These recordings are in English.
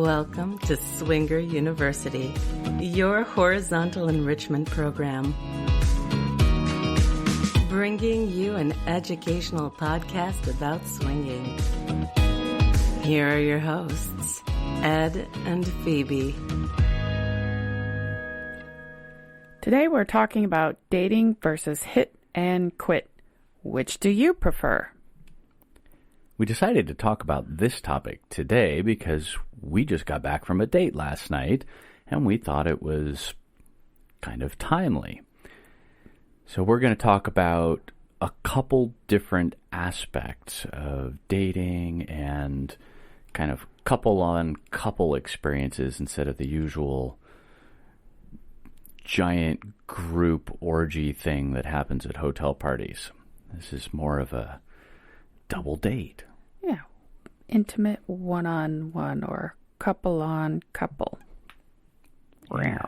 Welcome to Swinger University, your horizontal enrichment program. Bringing you an educational podcast about swinging. Here are your hosts, Ed and Phoebe. Today we're talking about dating versus hit and quit. Which do you prefer? We decided to talk about this topic today because we just got back from a date last night and we thought it was kind of timely. So we're going to talk about a couple different aspects of dating and kind of couple-on-couple experiences instead of the usual giant group orgy thing that happens at hotel parties. This is more of a double date. Yeah. Intimate one-on-one or couple-on-couple. Yeah.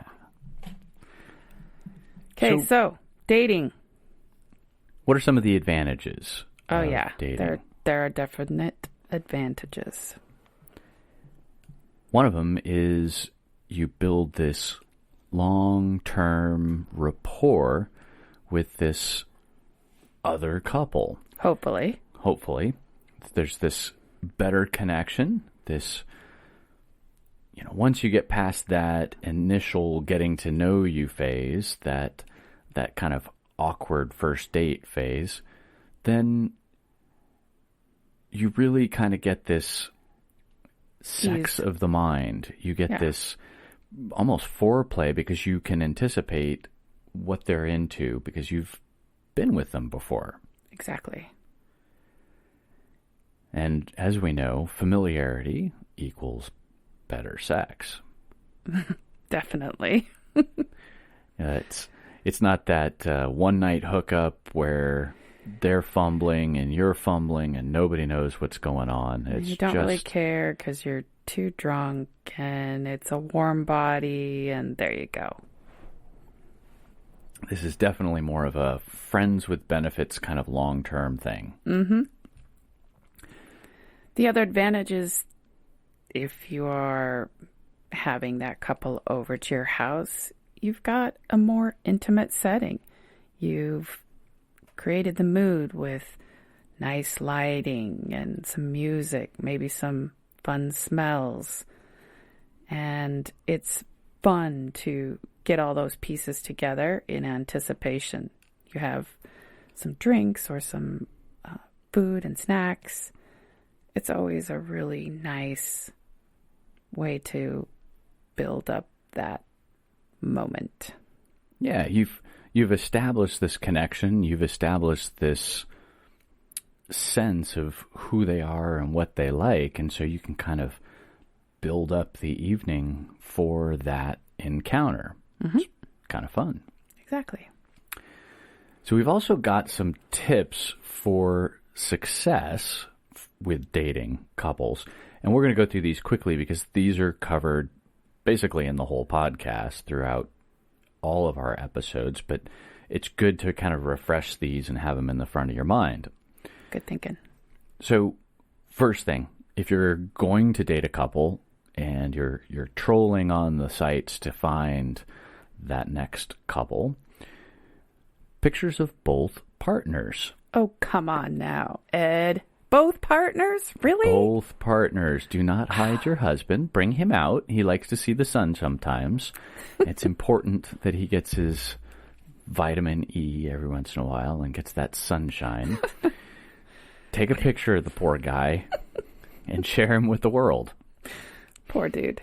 Okay, so dating. What are some of the advantages of dating? There are definite advantages. One of them is you build this long-term rapport with this other couple. Hopefully. There's this better connection, once you get past that initial getting to know you phase, that kind of awkward first date phase, then you really kind of get this sex of the mind. You get this almost foreplay because you can anticipate what they're into because you've been with them before. Exactly. And as we know, familiarity equals better sex. Definitely. It's not that one-night hookup where they're fumbling and you're fumbling and nobody knows what's going on. You don't really care because you're too drunk and it's a warm body and there you go. This is definitely more of a friends with benefits kind of long-term thing. Mm-hmm. The other advantage is if you are having that couple over to your house, you've got a more intimate setting. You've created the mood with nice lighting and some music, maybe some fun smells. And it's fun to get all those pieces together in anticipation. You have some drinks or some food and snacks. It's always a really nice way to build up that moment. Yeah, you've established this connection. You've established this sense of who they are and what they like, and so you can kind of build up the evening for that encounter. Mm-hmm. It's kind of fun. Exactly. So we've also got some tips for success with dating couples. And we're going to go through these quickly because these are covered basically in the whole podcast throughout all of our episodes. But it's good to kind of refresh these and have them in the front of your mind. Good thinking. So first thing, if you're going to date a couple and you're trolling on the sites to find that next couple, pictures of both partners. Oh, come on now, Ed. Both partners? Really? Both partners. Do not hide your husband. Bring him out. He likes to see the sun sometimes. It's important that he gets his vitamin E every once in a while and gets that sunshine. Take a picture of the poor guy and share him with the world. Poor dude.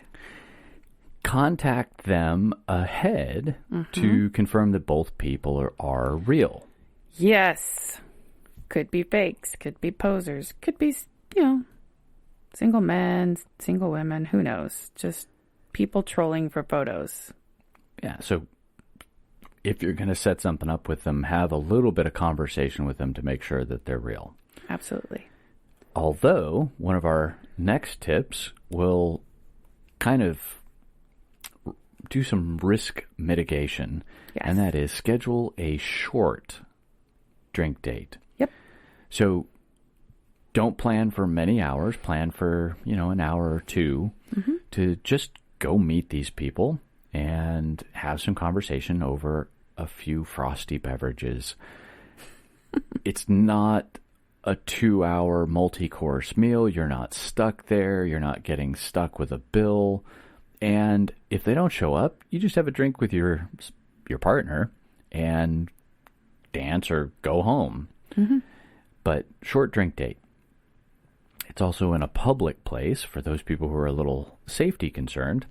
Contact them ahead to confirm that both people are real. Yes. Could be fakes, could be posers, could be, single men, single women, who knows? Just people trolling for photos. Yeah, so if you're going to set something up with them, have a little bit of conversation with them to make sure that they're real. Absolutely. Although, one of our next tips will kind of do some risk mitigation, and that is schedule a short drink date. Yep. So don't plan for many hours. Plan for, an hour or two to just go meet these people and have some conversation over a few frosty beverages. It's not a 2-hour multi-course meal. You're not stuck there. You're not getting stuck with a bill. And if they don't show up, you just have a drink with your partner and dance or go home. Mm-hmm. But short drink date. It's also in a public place for those people who are a little safety concerned.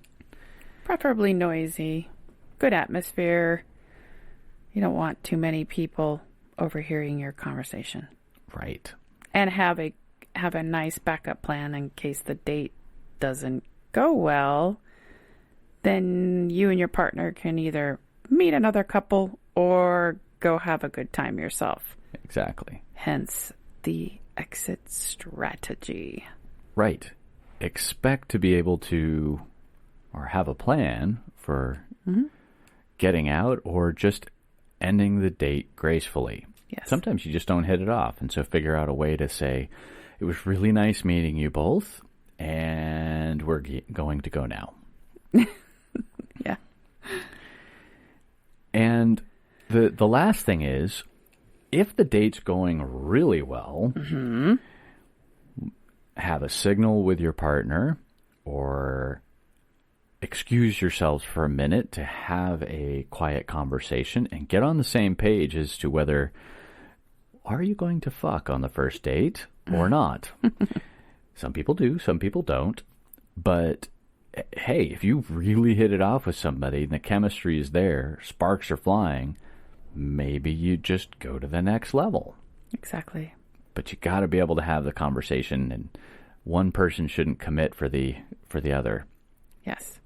Preferably noisy, good atmosphere. You don't want too many people overhearing your conversation. Right. And have a nice backup plan in case the date doesn't go well. Then you and your partner can either meet another couple or go have a good time yourself. Exactly. Hence the exit strategy. Right. Expect to be able to, or have a plan for getting out or just ending the date gracefully. Yes. Sometimes you just don't hit it off. And so figure out a way to say, it was really nice meeting you both, and we're going to go now. Yeah. And the last thing is, if the date's going really well, have a signal with your partner or excuse yourselves for a minute to have a quiet conversation and get on the same page as to whether, are you going to fuck on the first date or not? Some people do, some people don't. But hey, if you really hit it off with somebody and the chemistry is there, sparks are flying, maybe you just go to the next level. Exactly. But you got to be able to have the conversation, and one person shouldn't commit for the other. Yes.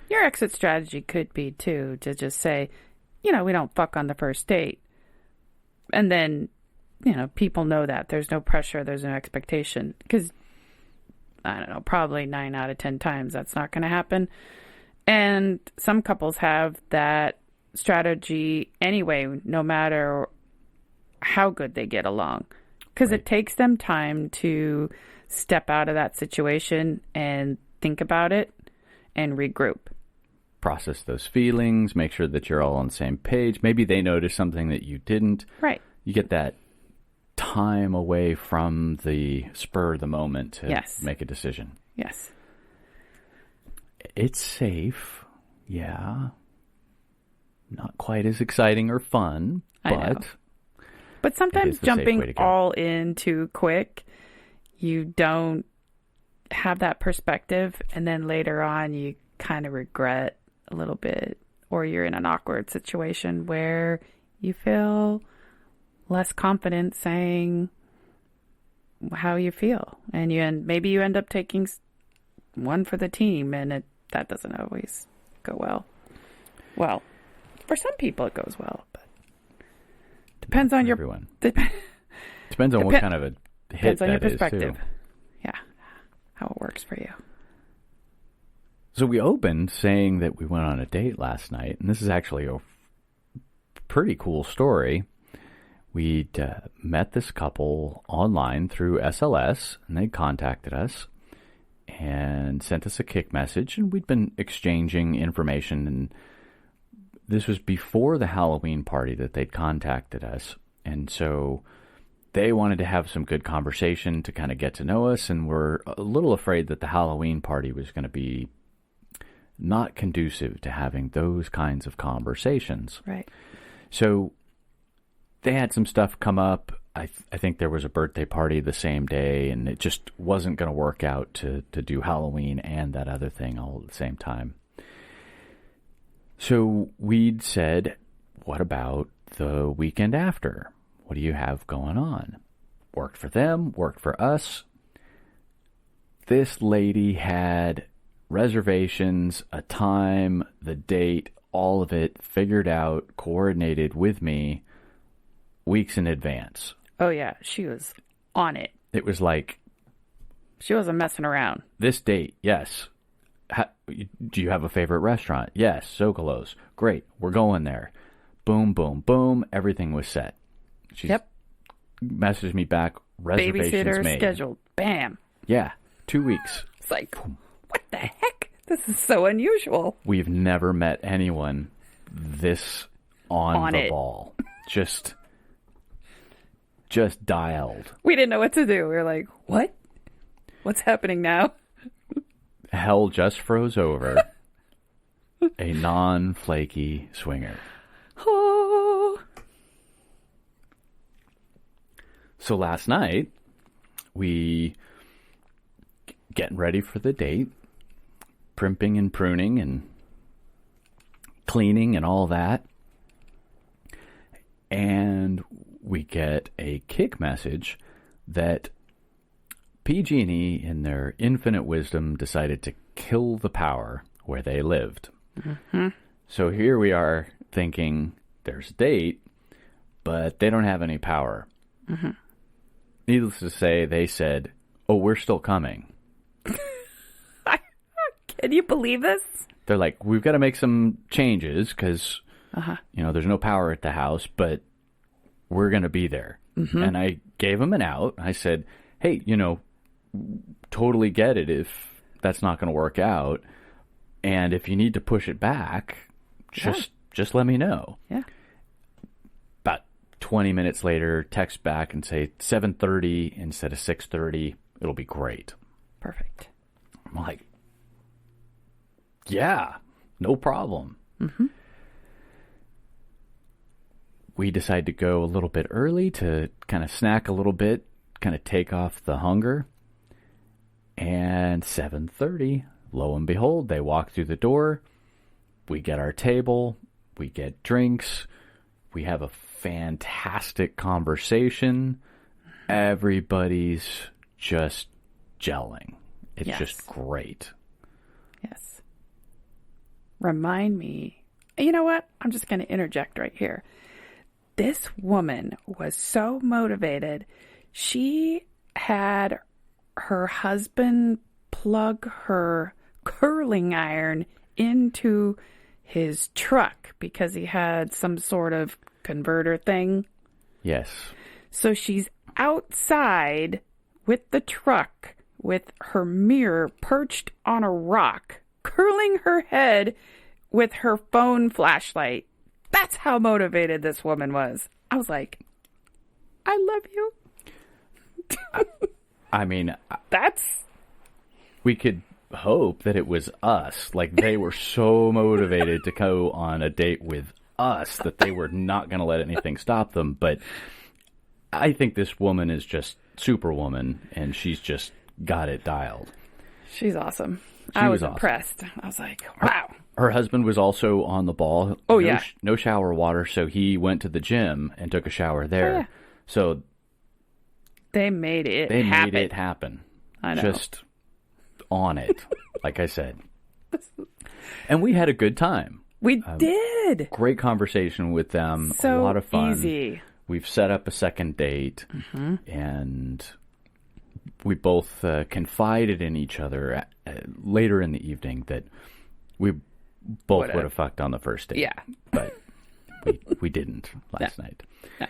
Your exit strategy could be, too, to just say, we don't fuck on the first date. And then, people know that. There's no pressure. There's no expectation. Because, I don't know, probably 9 out of 10 times that's not going to happen. And some couples have that strategy anyway, no matter how good they get along. Because it takes them time to step out of that situation and think about it and regroup. Process those feelings, make sure that you're all on the same page. Maybe they notice something that you didn't. Right. You get that time away from the spur of the moment to make a decision. Yes. It's safe. Yeah. Not quite as exciting or fun, but sometimes jumping all in too quick, you don't have that perspective, and then later on you kind of regret a little bit, or you're in an awkward situation where you feel less confident saying how you feel, and maybe you end up taking one for the team, and that doesn't always go well. Well, for some people it goes well, but depends on everyone. Depends on what kind of a hit depends on your perspective. Too. Yeah, how it works for you. So we opened saying that we went on a date last night, and this is actually a pretty cool story. We'd met this couple online through SLS, and they contacted us and sent us a Kik message, and we'd been exchanging information, and this was before the Halloween party that they'd contacted us, and so they wanted to have some good conversation to kind of get to know us, and we're a little afraid that the Halloween party was going to be not conducive to having those kinds of conversations. Right. So they had some stuff come up. I think there was a birthday party the same day, and it just wasn't going to work out to do Halloween and that other thing all at the same time. So we'd said, what about the weekend after? What do you have going on? Worked for them, worked for us. This lady had reservations, a time, the date, all of it figured out, coordinated with me weeks in advance. Oh, yeah. She was on it. It was like... She wasn't messing around. This date, yes. Do you have a favorite restaurant? Yes, Socolo's. Great, we're going there. Boom, boom, boom. Everything was set. She messaged me back. Reservations Babysitter made. scheduled. Bam. Yeah, 2 weeks. It's like, what? the heck? This is so unusual. We've never met anyone this on the it. ball. Just dialed. We didn't know what to do. We were like, what? What's happening now? Hell just froze over. A non-flaky swinger. Oh. So last night, we getting ready for the date, primping and pruning and cleaning and all that. And we get a kick message that PG&E, in their infinite wisdom, decided to kill the power where they lived. Mm-hmm. So here we are thinking there's a date, but they don't have any power. Mm-hmm. Needless to say, they said, "Oh, we're still coming." Can you believe this? They're like, "We've got to make some changes because, there's no power at the house, but we're going to be there." Mm-hmm. And I gave them an out. I said, "Hey, totally get it if that's not going to work out. And if you need to push it back, just let me know." Yeah. About 20 minutes later, text back and say 7:30 instead of 6:30. It'll be great. Perfect. I'm like, yeah, no problem. Mm-hmm. We decide to go a little bit early to kind of snack a little bit, kind of take off the hunger. And 7:30, lo and behold, they walk through the door. We get our table. We get drinks. We have a fantastic conversation. Everybody's just gelling. It's just great. Yes. Remind me. You know what? I'm just going to interject right here. This woman was so motivated. She had her husband plug her curling iron into his truck because he had some sort of converter thing. Yes. So she's outside with the truck with her mirror perched on a rock, curling her head with her phone flashlight. That's how motivated this woman was. I was like, I love you. I mean, That's... we could hope that it was us. Like, they were so motivated to go on a date with us that they were not going to let anything stop them. But I think this woman is just Superwoman, and she's just got it dialed. She's awesome. She I was was awesome. impressed. I was like, wow. Her husband was also on the ball. Oh, yeah. No shower water, so he went to the gym and took a shower there. Oh, yeah. So They made it they happen. made it happen. I know. Just on it, like I said. And we had a good time. We did. Great conversation with them. So a lot of fun. easy. We've set up a second date, and we both confided in each other later in the evening that we both would have fucked on the first date. Yeah. But we didn't last night. No.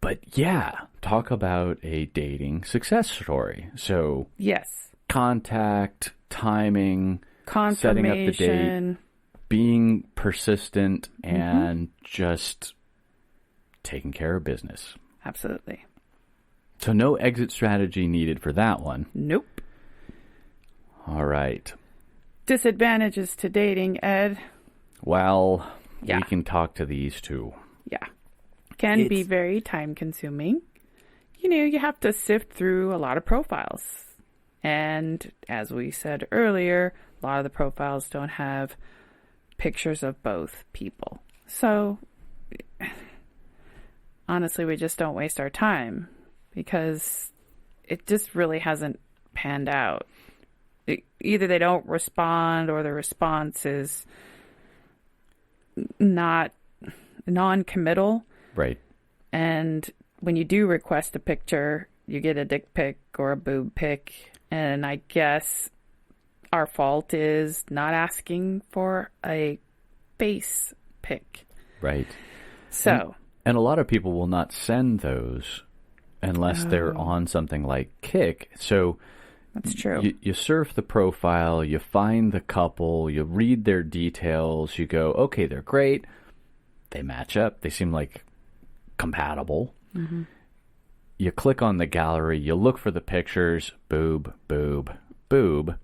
But yeah, talk about a dating success story. So Yes. contact, timing, setting up the date, Confirmation. being persistent, and just taking care of business. Absolutely. So no exit strategy needed for that one. Nope. All right. Disadvantages to dating, Ed. Well, Yeah. we can talk to these two. Yeah. Can be It's- very time consuming. You have to sift through a lot of profiles. And as we said earlier, a lot of the profiles don't have pictures of both people. So honestly, we just don't waste our time because it just really hasn't panned out. Either they don't respond or the response is not non-committal. Right. And when you do request a picture, you get a dick pic or a boob pic. And I guess our fault is not asking for a face pic. Right. So, And a lot of people will not send those unless they're on something like Kik. So That's true. You surf the profile, you find the couple, you read their details, you go, okay, they're great. They match up. They seem like compatible. Mm-hmm. You click on the gallery, you look for the pictures, boob, boob, boob.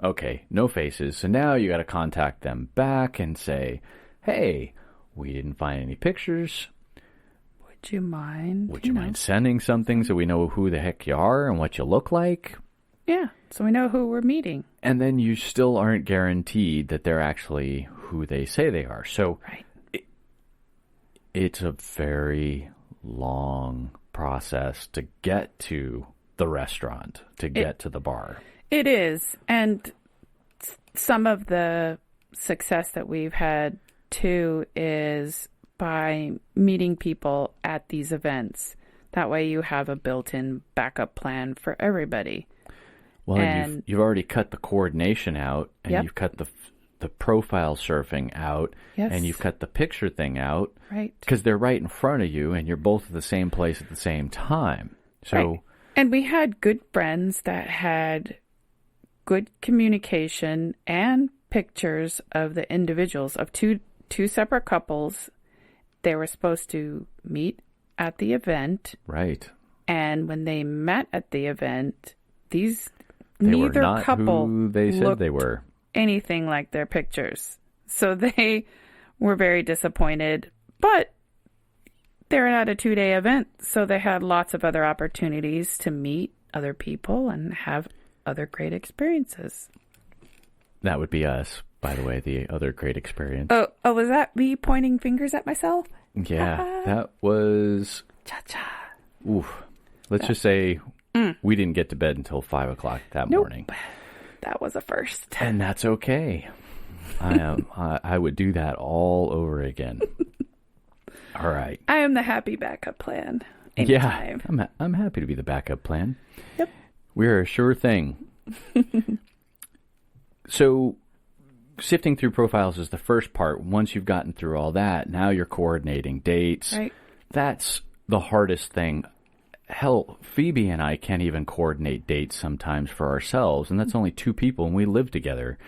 Okay, no faces. So now you got to contact them back and say, hey, we didn't find any pictures. Would you mind? Would you mind sending something so we know who the heck you are and what you look like? Yeah, so we know who we're meeting. And then you still aren't guaranteed that they're actually who they say they are. So it's a very long process to get to the restaurant, to get to the bar. It is. And some of the success that we've had, too, is by meeting people at these events. That way you have a built-in backup plan for everybody. Well, and you've already cut the coordination out, and you've cut the profile surfing out, and you've cut the picture thing out. Right. Because they're right in front of you, and you're both at the same place at the same time. So, right. And we had good friends that had good communication and pictures of the individuals, of two separate couples. They were supposed to meet at the event. Right. And when they met at the event, neither were not couple who they said they were. Anything like their pictures. So they were very disappointed. But they're at a 2-day event, so they had lots of other opportunities to meet other people and have other great experiences. That would be us, by the way, the other great experience. Oh, was that me pointing fingers at myself? Yeah, that was... Cha-cha. Oof. Let's just say we didn't get to bed until 5 o'clock that morning. That was a first. And that's okay. I would do that all over again. All right. I am the happy backup plan. Anytime. Yeah, I'm happy to be the backup plan. Yep. We're a sure thing. So, sifting through profiles is the first part. Once you've gotten through all that, now you're coordinating dates. Right. That's the hardest thing. Hell, Phoebe and I can't even coordinate dates sometimes for ourselves, and that's only 2 people, and we live together.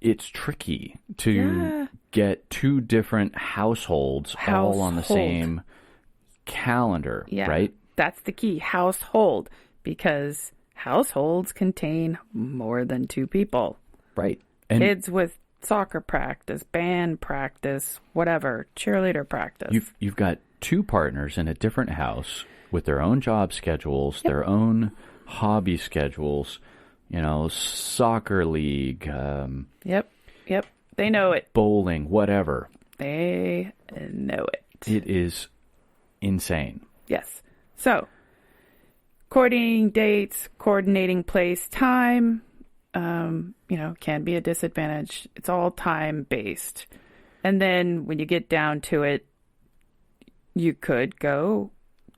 It's tricky to get 2 different households all on the same calendar, right? That's the key, household, because households contain more than 2 people. Right. And kids with soccer practice, band practice, whatever, cheerleader practice. You've got 2 partners in a different house with their own job schedules, their own hobby schedules, soccer league. Yep. They know it. Bowling, whatever. They know it. It is insane. Yes. So, coordinating dates, coordinating place, time, can be a disadvantage. It's all time-based. And then when you get down to it, you could go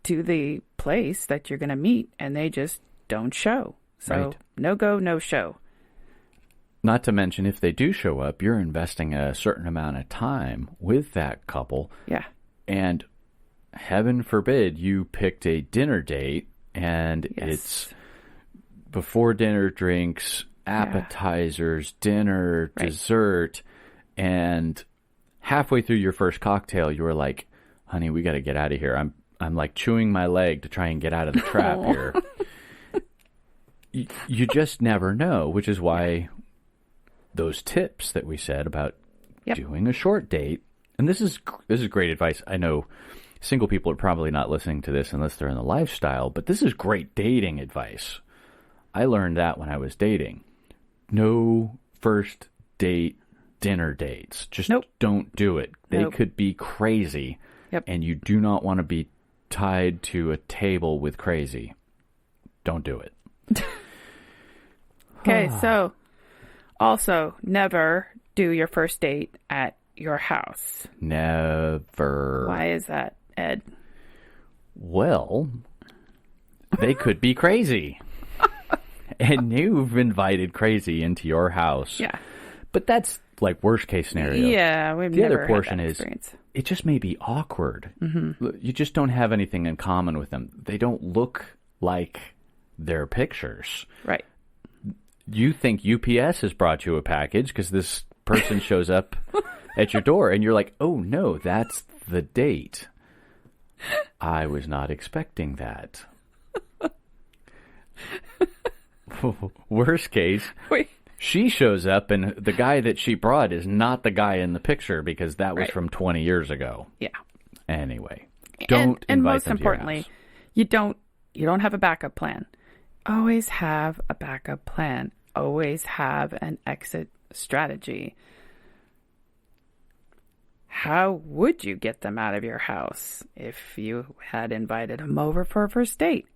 to the place that you're going to meet, and they just don't show. So, no go, no show. Not to mention, if they do show up, you're investing a certain amount of time with that couple. Yeah. And heaven forbid you picked a dinner date, and it's before dinner drinks, appetizers, dinner, dessert, and halfway through your first cocktail, you were like, honey, we got to get out of here. I'm like chewing my leg to try and get out of the trap here. You just never know, which is why those tips that we said about doing a short date, and this is great advice. I know single people are probably not listening to this unless they're in the lifestyle, but this is great dating advice. I learned that when I was dating. No first date dinner dates. Just don't do it. They could be crazy, and you do not want to be tied to a table with crazy. Don't do it. Okay, so also never do your first date at your house. Never. Why is that, Ed? Well, they could be crazy. And you've invited crazy into your house. Yeah. But that's like worst case scenario. Yeah, we've the never other portion had that is experience. It just may be awkward. Mm-hmm. You just don't have anything in common with them. They don't look like their pictures. Right. You think UPS has brought you a package because this person shows up at your door, and you're like, oh, no, that's the date. I was not expecting that. Worst case, Wait. she shows up, and the guy that she brought is not the guy in the picture because that was Right. from 20 years ago. Yeah. Anyway, don't and invite most them to your importantly, house. you don't have a backup plan. Always have a backup plan. Always have an exit strategy. How would you get them out of your house if you had invited them over for a first date?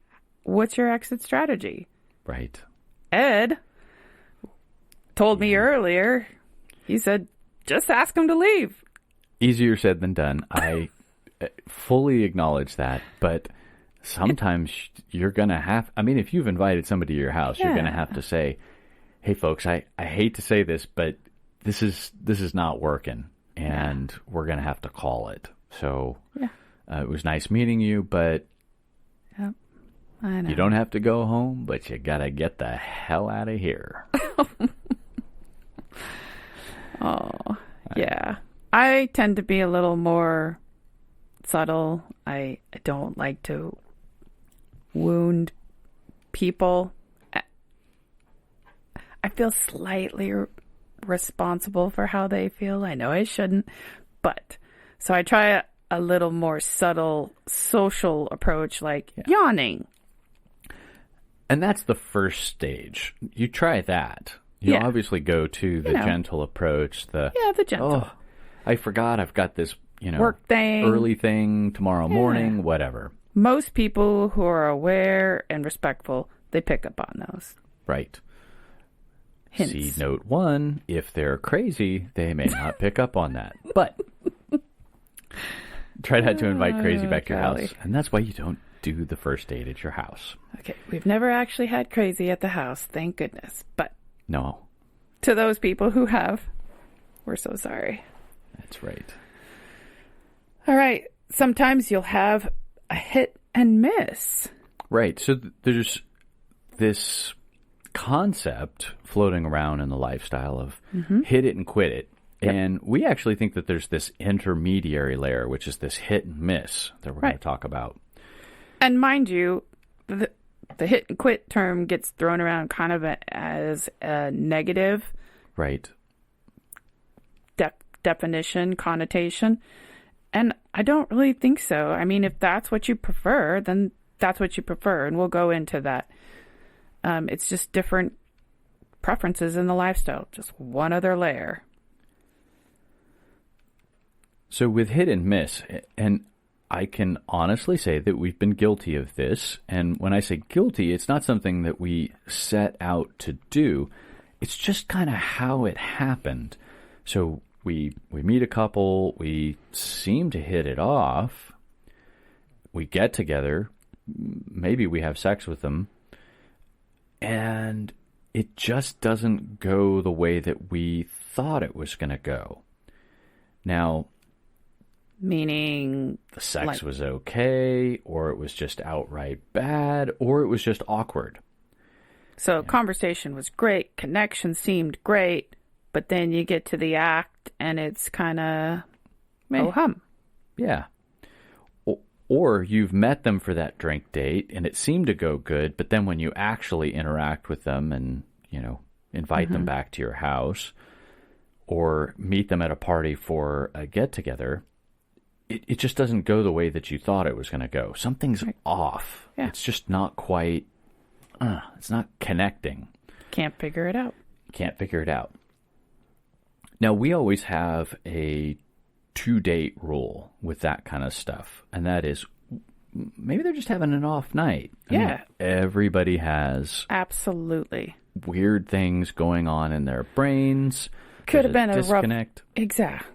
What's your exit strategy? Right. Ed told me earlier, he said, just ask them to leave. Easier said than done. I fully acknowledge that, but sometimes you're going to have, I mean, if you've invited somebody to your house, you're going to have to say, hey folks, I hate to say this, but this is not working, and we're going to have to call it. So it was nice meeting you, but Yep, I know. you don't have to go home, but you got to get the hell out of here. Oh, yeah. I tend to be a little more subtle. I don't like to wound people. I feel slightly responsible for how they feel. I know I shouldn't, but so I try a little more subtle social approach, like yawning. And that's the first stage. You try that. You obviously go to the gentle approach, the gentle. Oh, I forgot I've got this, Work thing. early thing tomorrow morning, whatever. Most people who are aware and respectful, they pick up on those Right. hints. See note 1, if they're crazy, they may not pick up on that. But try not to invite crazy back to your golly. house. And that's why you don't do the first date at your house. Okay, we've never actually had crazy at the house, thank goodness. But No, to those people who have, we're so sorry. that's right. All right, sometimes you'll have a hit and miss. Right. So there's this concept floating around in the lifestyle of hit it and quit it. Yep. And we actually think that there's this intermediary layer, which is this hit and miss that we're going to talk about. And mind you, the hit and quit term gets thrown around kind of as a negative Right. definition, connotation. And I don't really think so. I mean, if that's what you prefer, then that's what you prefer. And we'll go into that. It's just different preferences in the lifestyle. Just one other layer. So with hit and miss, and I can honestly say that we've been guilty of this. And when I say guilty, it's not something that we set out to do. It's just kind of how it happened. So we meet a couple, we seem to hit it off, we get together, maybe we have sex with them, and it just doesn't go the way that we thought it was going to go. Now, Meaning the sex was okay, or it was just outright bad, or it was just awkward. So conversation was great, connection seemed great, but then you get to the act and it's kind of oh hum. Yeah. Or you've met them for that drink date and it seemed to go good, but then when you actually interact with them and, invite them back to your house or meet them at a party for a get-together, it just doesn't go the way that you thought it was going to go. Something's off. Yeah. It's just not quite, it's not connecting. Can't figure it out. Can't figure it out. Now, we always have a 2-date rule with that kind of stuff, and that is maybe they're just having an off night. I mean, everybody has Absolutely. weird things going on in their brains. Could have There's been a disconnect.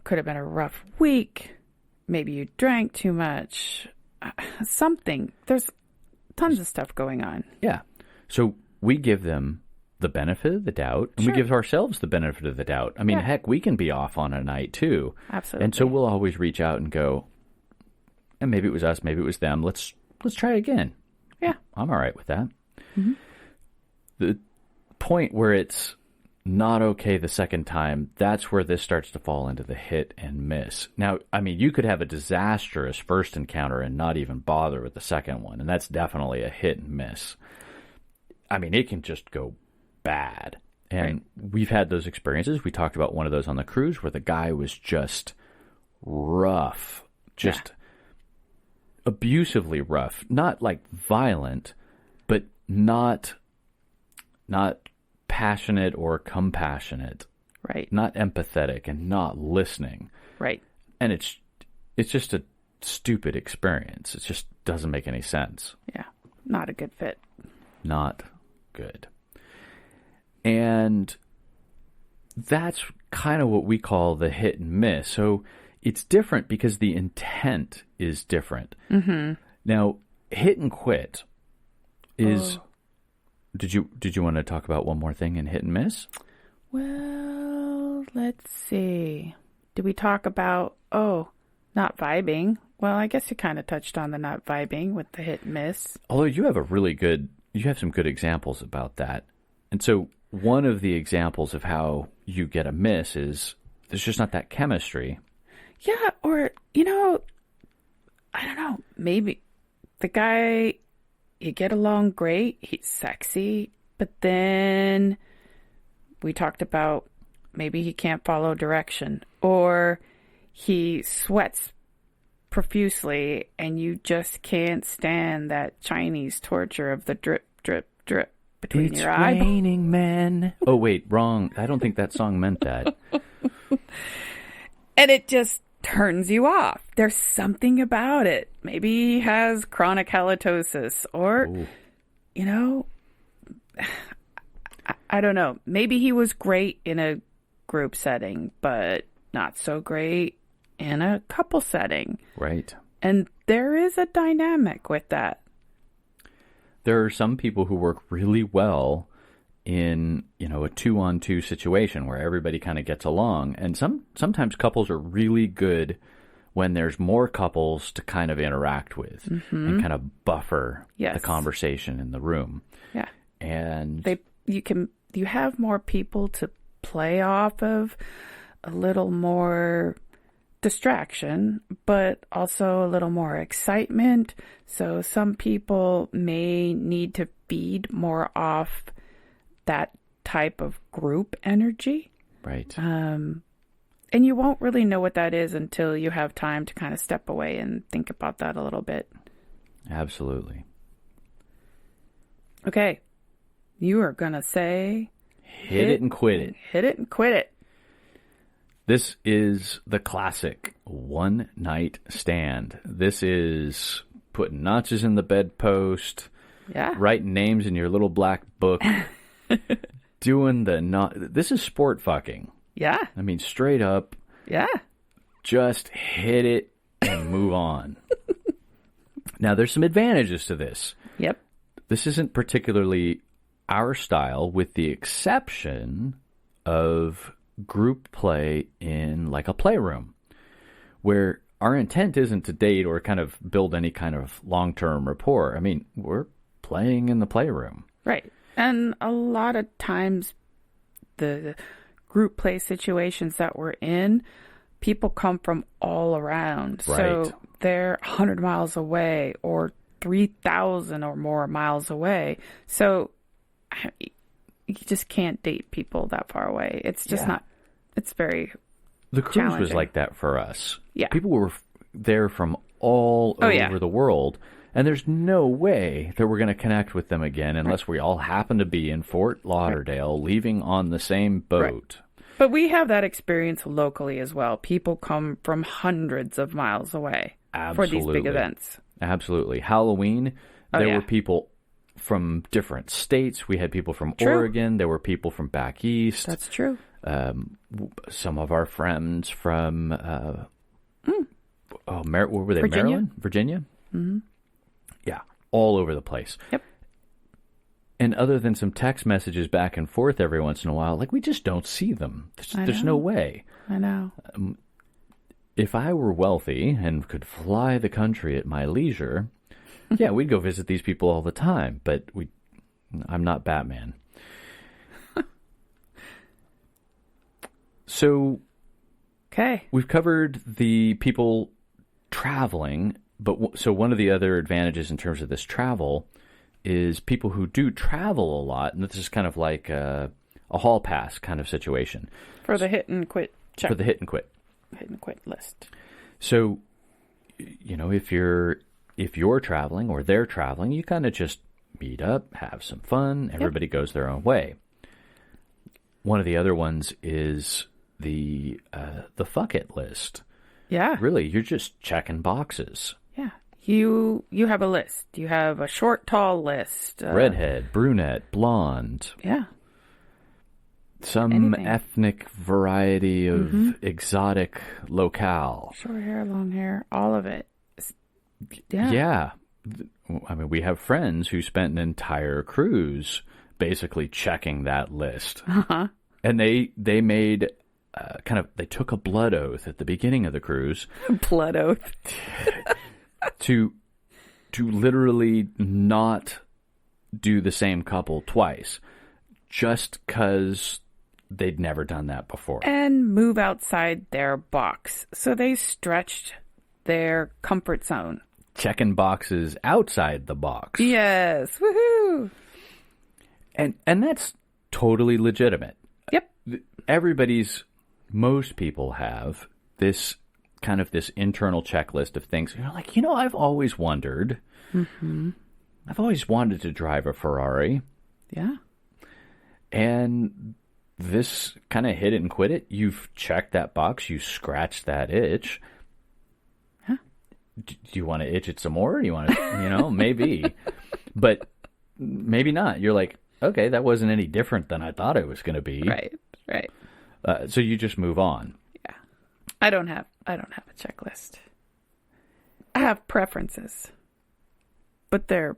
Could have been a rough week. Maybe you drank too much. Something. There's tons of stuff going on. Yeah. So we give them the benefit of the doubt, and we give ourselves the benefit of the doubt. I mean, heck, we can be off on a night too. Absolutely. And so we'll always reach out and go, and maybe it was us, maybe it was them. Let's try again. Yeah. I'm all right with that. The point where it's not okay the second time, that's where this starts to fall into the hit and miss. Now, I mean, you could have a disastrous first encounter and not even bother with the second one, and that's definitely a hit and miss. I mean, it can just go bad. And we've had those experiences. We talked about one of those on the cruise where the guy was just rough, just abusively rough, not like violent, but not passionate or compassionate, Right. not empathetic and not listening. Right. And it's just a stupid experience. It just doesn't make any sense. Yeah. Not a good fit. Not good. And that's kind of what we call the hit and miss. So it's different because the intent is different. Mm-hmm. Now, hit and quit is... Did you want to talk about one more thing in hit and miss? Well, let's see. Did we talk about, not vibing? Well, I guess you kind of touched on the not vibing with the hit and miss. Although you have some good examples about that. And so one of the examples of how you get a miss is there's just not that chemistry. Yeah, or, I don't know, maybe the guy, you get along great, he's sexy, but then we talked about maybe he can't follow direction, or he sweats profusely and you just can't stand that Chinese torture of the drip, drip, drip between your eyes. It's raining men. Oh, wait, wrong. I don't think that song meant that. And it just turns you off. There's something about it. Maybe he has chronic halitosis, or, I don't know. Maybe he was great in a group setting, but not so great in a couple setting. Right. And there is a dynamic with that. There are some people who work really well in, a 2-on-2 situation where everybody kind of gets along. And sometimes couples are really good when there's more couples to kind of interact with and kind of buffer the conversation in the room. Yeah. And you have more people to play off of, a little more distraction, but also a little more excitement. So some people may need to feed more off that type of group energy. Right. And you won't really know what that is until you have time to kind of step away and think about that a little bit. Absolutely. Okay. You are going to say... Hit it and quit it. Hit it and quit it. This is the classic one-night stand. This is putting notches in the bedpost, writing names in your little black book, doing this is sport fucking. Yeah. I mean, straight up. Yeah. Just hit it and move on. Now, there's some advantages to this. Yep. This isn't particularly our style, with the exception of group play in like a playroom, where our intent isn't to date or kind of build any kind of long-term rapport. I mean, we're playing in the playroom. Right. And a lot of times the group play situations that we're in, people come from all around. Right. So they're 100 miles away or 3,000 or more miles away. So you just can't date people that far away. It's just not, it's very The cruise was like that for us. Yeah. People were there from all over the world, and there's no way that we're going to connect with them again unless we all happen to be in Fort Lauderdale, leaving on the same boat. Right. But we have that experience locally as well. People come from hundreds of miles away for these big events. Absolutely. Halloween, there were people from different states. We had people from Oregon. There were people from back east. That's true. Some of our friends from, where were they? Virginia? Maryland? Virginia? Mm-hmm. Yeah, all over the place. Yep. And other than some text messages back and forth every once in a while, like we just don't see them. There's no way. I know. If I were wealthy and could fly the country at my leisure, we'd go visit these people all the time. But I'm not Batman. So, Okay. we've covered the people traveling, but so one of the other advantages in terms of this travel is people who do travel a lot, and this is kind of like a hall pass kind of situation. For the hit and quit check. For the hit and quit. Hit and quit list. So, if you're traveling or they're traveling, you kind of just meet up, have some fun, everybody goes their own way. One of the other ones is the fuck it list. Yeah. Really, you're just checking boxes. Yeah. You have a list. You have a short, tall list. Redhead, brunette, blonde. Yeah. Some Anything. ethnic variety of exotic locale. Short hair, long hair, all of it. Yeah. Yeah. I mean, we have friends who spent an entire cruise basically checking that list. Uh-huh. And they made they took a blood oath at the beginning of the cruise Blood oath. to literally not do the same couple twice, just because they'd never done that before. And move outside their box. So they stretched their comfort zone. Checking boxes outside the box. Yes. Woohoo. And that's totally legitimate. Yep. Most people have this kind of this internal checklist of things. You're like, I've always wondered. Mm-hmm. I've always wanted to drive a Ferrari. Yeah. And this kind of hit it and quit it. You've checked that box. You scratched that itch. Huh? Do you want to itch it some more? You want to, maybe. But maybe not. You're like, okay, that wasn't any different than I thought it was going to be. Right. So you just move on. Yeah. I don't have a checklist. I have preferences. But they're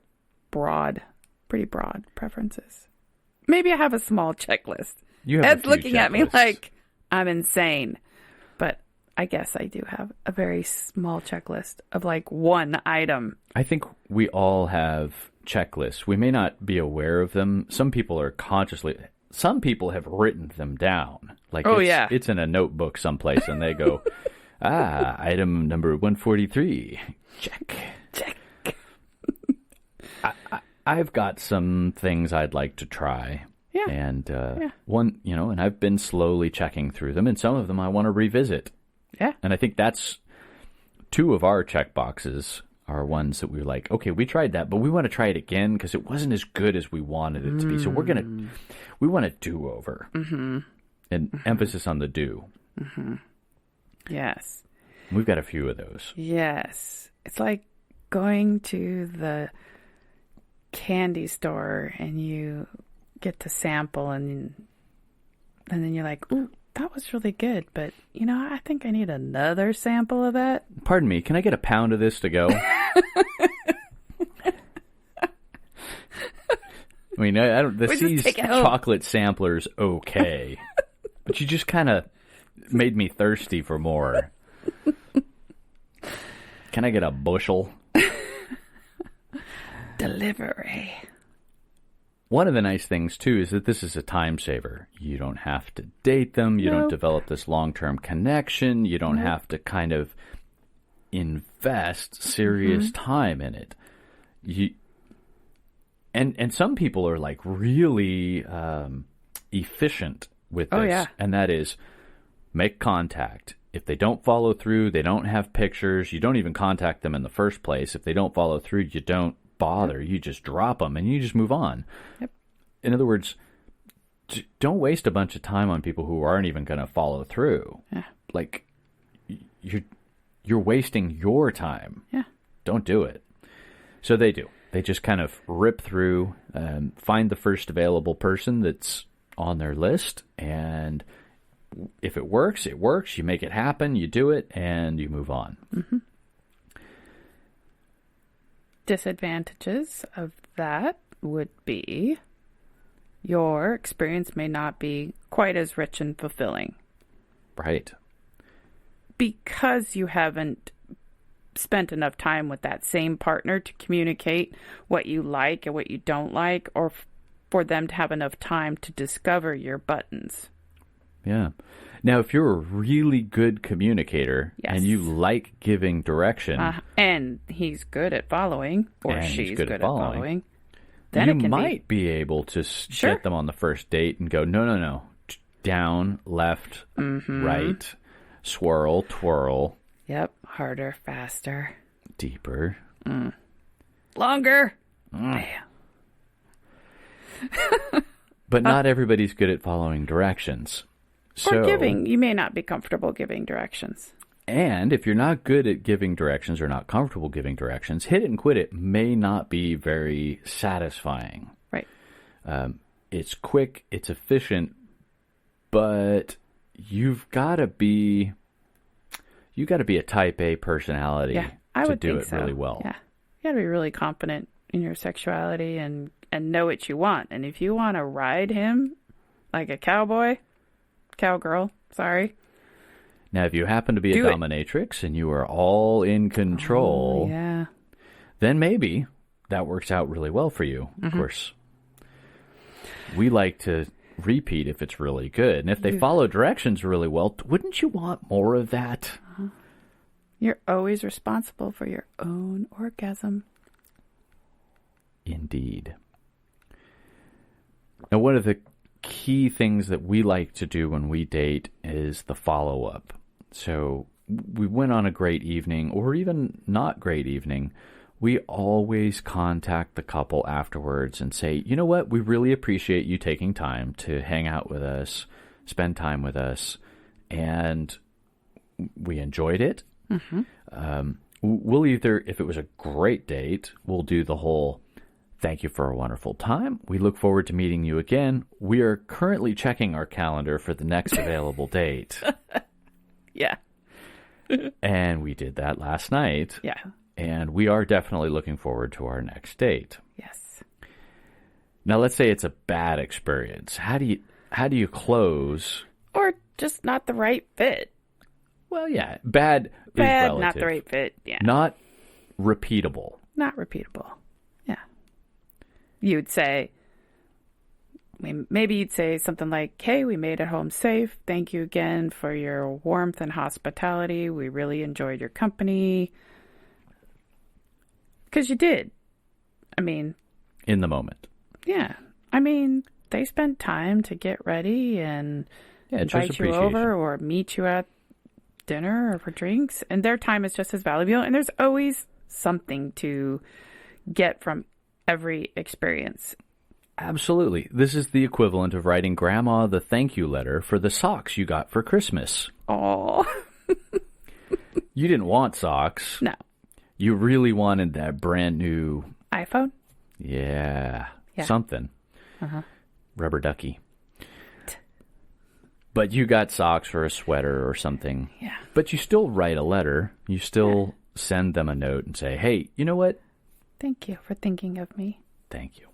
pretty broad preferences. Maybe I have a small checklist. Ed's looking at me like I'm insane. But I guess I do have a very small checklist of like one item. I think we all have checklists. We may not be aware of them. Some people have written them down. Like, it's in a notebook someplace, and they go, item number 143. Check. I've got some things I'd like to try. Yeah. And and I've been slowly checking through them, and some of them I want to revisit. Yeah. And I think that's two of our check boxes are ones that we were like, okay, we tried that, but we want to try it again because it wasn't as good as we wanted it to be. So we want a do-over. Mm-hmm. And emphasis on the do. Mm-hmm. Yes. We've got a few of those. Yes. It's like going to the candy store and you get to sample and then you're like, ooh, that was really good, but I think I need another sample of that. Pardon me, can I get a pound of this to go? I mean, I don't. The C's chocolate sampler's okay, but you just kind of made me thirsty for more. Can I get a bushel? Delivery. One of the nice things, too, is that this is a time saver. You don't have to date them. You don't develop this long-term connection. You don't have to kind of invest serious time in it. And some people are, like, really efficient with this. Oh, yeah. And that is make contact. If they don't follow through, they don't have pictures, you don't even contact them in the first place. If they don't follow through, you don't bother. You just drop them and you just move on. Yep. In other words, don't waste a bunch of time on people who aren't even going to follow through. Yeah. Like, you're wasting your time. Yeah. Don't do it. So they do. They just kind of rip through, find the first available person that's on their list, and if it works, it works. You make it happen, you do it, and you move on. Mm-hmm. Disadvantages of that would be your experience may not be quite as rich and fulfilling. Right. Because you haven't spent enough time with that same partner to communicate what you like and what you don't like, or for them to have enough time to discover your buttons. Yeah. Now, if you're a really good communicator Yes. and you like giving direction, And he's good at following, or And he's she's good good at at following, following, then you it can might be able to Sure. get them on the first date and go, no. Down, left, right, swirl, twirl, Yep, harder, faster, deeper. longer. Bam. But not everybody's good at following directions. Or giving. You may not be comfortable giving directions. And if you're not good at giving directions or not comfortable giving directions, hit it and quit it may not be very satisfying. Right. It's quick, it's efficient, but you've got to be a type A personality Yeah, I to would do think it so. really well. Yeah. You gotta be really confident in your sexuality and know what you want. And if you want to ride him like a cowgirl, sorry. Now, if you happen to be Do a it. dominatrix and you are all in control, Yeah. then maybe that works out really well for you. Of course, we like to repeat if it's really good. And if they follow directions really well, wouldn't you want more of that? You're always responsible for your own orgasm. Indeed. Now, one of the key things that we like to do when we date is the follow-up. So we went on a great evening, or even not great evening, we always contact the couple afterwards and say, you know what, we really appreciate you taking time to hang out with us, spend time with us, and we enjoyed it. We'll either, if it was a great date, we'll do the whole thank you for a wonderful time. We look forward to meeting you again. We are currently checking our calendar for the next available date. Yeah. And we did that last night. Yeah. And we are definitely looking forward to our next date. Yes. Now, let's say it's a bad experience. How do you close? Or just not the right fit. Well, yeah, bad is Bad, relative. not the right fit. Yeah. Not repeatable. Not repeatable. Yeah. You'd say, maybe you'd say something like, hey, we made it home safe. Thank you again for your warmth and hospitality. We really enjoyed your company. Because you did. I mean, In the moment. yeah. I mean, they spent time to get ready and Yeah, it shows invite you appreciation. over or meet you at dinner or for drinks. And their time is just as valuable. And there's always something to get from every experience. Absolutely. This is the equivalent of writing Grandma the thank you letter for the socks you got for Christmas. Oh, You didn't want socks. no. You really wanted that brand new, iPhone? yeah. Yeah. Something. Rubber ducky. But you got socks or a sweater or something. Yeah. But you still write a letter. You still send them a note and say, hey, you know what? Thank you for thinking of me. Thank you.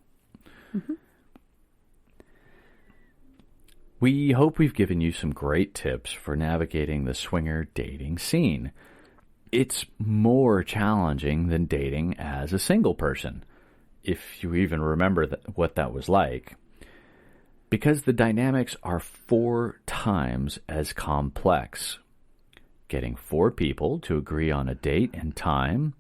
We hope we've given you some great tips for navigating the swinger dating scene. It's more challenging than dating as a single person, if you even remember what that was like, because the dynamics are 4 times as complex. Getting 4 people to agree on a date and time,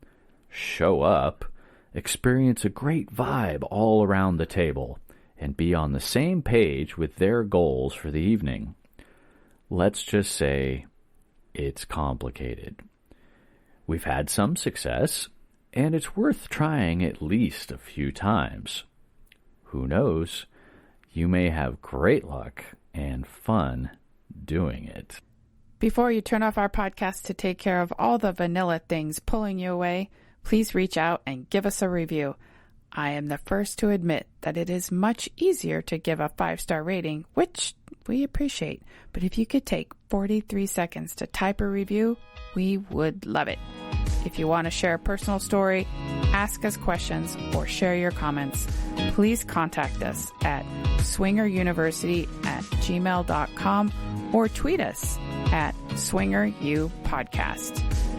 show up, experience a great vibe all around the table, and be on the same page with their goals for the evening. Let's just say it's complicated. We've had some success, and it's worth trying at least a few times. Who knows? You may have great luck and fun doing it. Before you turn off our podcast to take care of all the vanilla things pulling you away, please reach out and give us a review. I am the first to admit that it is much easier to give a 5-star rating, which we appreciate. But if you could take 43 seconds to type a review, we would love it. If you want to share a personal story, ask us questions, or share your comments, please contact us at swingeruniversity@gmail.com or tweet us at swingerupodcast.